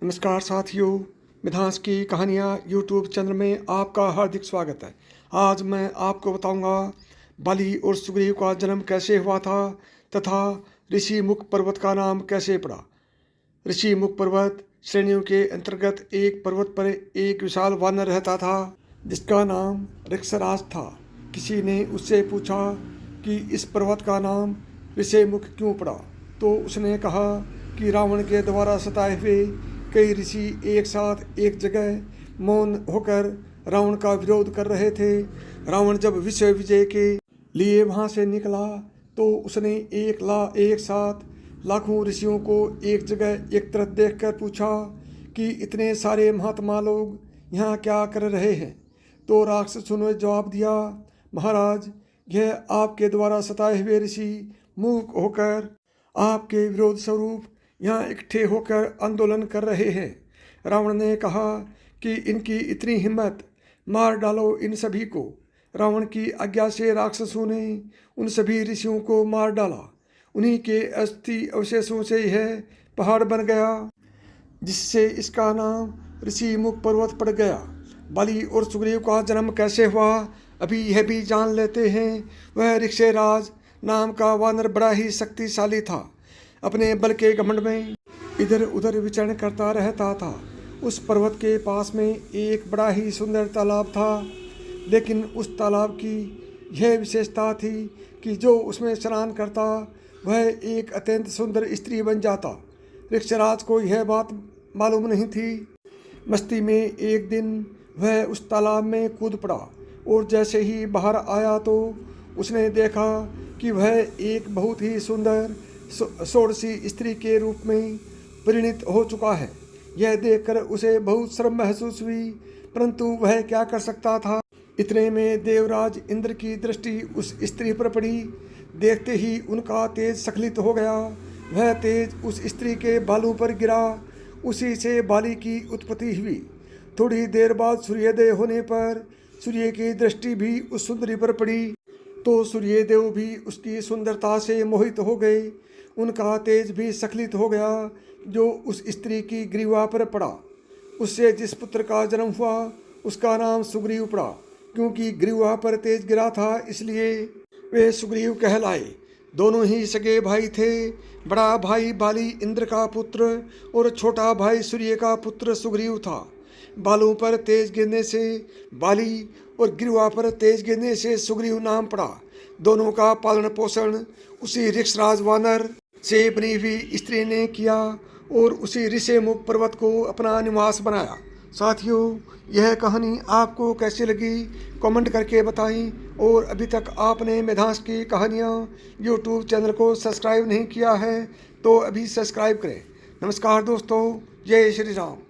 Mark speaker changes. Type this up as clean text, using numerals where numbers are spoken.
Speaker 1: नमस्कार साथियों, मिथांस की कहानियाँ यूट्यूब चैनल में आपका हार्दिक स्वागत है। आज मैं आपको बताऊंगा बाली और सुग्रीव का जन्म कैसे हुआ था तथा ऋषि मुख पर्वत का नाम कैसे पड़ा। ऋषि मुख पर्वत श्रेणियों के अंतर्गत एक पर्वत पर एक विशाल वानर रहता था जिसका नाम ऋक्षराज था। किसी ने उससे पूछा कि इस पर्वत का नाम ऋषि मुख क्यों पड़ा, तो उसने कहा कि रावण के द्वारा सताए हुए कई ऋषि एक साथ एक जगह मौन होकर रावण का विरोध कर रहे थे। रावण जब विश्व विजय के लिए वहां से निकला तो उसने एक साथ लाखों ऋषियों को एक जगह एक तरफ देखकर पूछा कि इतने सारे महात्मा लोग यहाँ क्या कर रहे हैं। तो राक्षसों ने जवाब दिया, महाराज, यह आपके द्वारा सताए हुए ऋषि मूक होकर आपके विरोध स्वरूप यहाँ इकट्ठे होकर आंदोलन कर रहे हैं। रावण ने कहा कि इनकी इतनी हिम्मत, मार डालो इन सभी को। रावण की आज्ञा से राक्षसों ने उन सभी ऋषियों को मार डाला। उन्हीं के अस्थि अवशेषों से यह पहाड़ बन गया जिससे इसका नाम ऋषि मुख पर्वत पड़ गया। बाली और सुग्रीव का जन्म कैसे हुआ, अभी यह भी जान लेते हैं। वह ऋक्षराज नाम का वानर बड़ा ही शक्तिशाली था। अपने बल के घमंड में इधर उधर विचरण करता रहता था। उस पर्वत के पास में एक बड़ा ही सुंदर तालाब था, लेकिन उस तालाब की यह विशेषता थी कि जो उसमें स्नान करता वह एक अत्यंत सुंदर स्त्री बन जाता। ऋक्षराज को यह बात मालूम नहीं थी। मस्ती में एक दिन वह उस तालाब में कूद पड़ा और जैसे ही बाहर आया तो उसने देखा कि वह एक बहुत ही सुंदर षोडशी स्त्री के रूप में परिणित हो चुका है। यह देखकर उसे बहुत शर्म महसूस हुई, परंतु वह क्या कर सकता था। इतने में देवराज इंद्र की दृष्टि उस स्त्री पर पड़ी। देखते ही उनका तेज स्खलित हो गया। वह तेज उस स्त्री के बालों पर गिरा। उसी से बाली की उत्पत्ति हुई। थोड़ी देर बाद सूर्योदय होने पर सूर्य की दृष्टि भी उस सुंदरी पर पड़ी तो सूर्यदेव भी उसकी सुंदरता से मोहित हो गए। उनका तेज भी स्खलित हो गया जो उस स्त्री की ग्रीवा पर पड़ा। उससे जिस पुत्र का जन्म हुआ उसका नाम सुग्रीव पड़ा। क्योंकि ग्रीवा पर तेज गिरा था इसलिए वे सुग्रीव कहलाए। दोनों ही सगे भाई थे। बड़ा भाई बाली इंद्र का पुत्र और छोटा भाई सूर्य का पुत्र सुग्रीव था। बालों पर तेज गिरने से बाली और ग्रीवा पर तेज गिरने से सुग्रीव नाम पड़ा। दोनों का पालन पोषण उसी ऋक्षराज वानर से बनी हुई स्त्री ने किया और उसी ऋषि मुख पर्वत को अपना निवास बनाया। साथियों, यह कहानी आपको कैसी लगी कमेंट करके बताएं। और अभी तक आपने मिथांस की कहानियाँ यूट्यूब चैनल को सब्सक्राइब नहीं किया है तो अभी सब्सक्राइब करें। नमस्कार दोस्तों, जय श्री राम।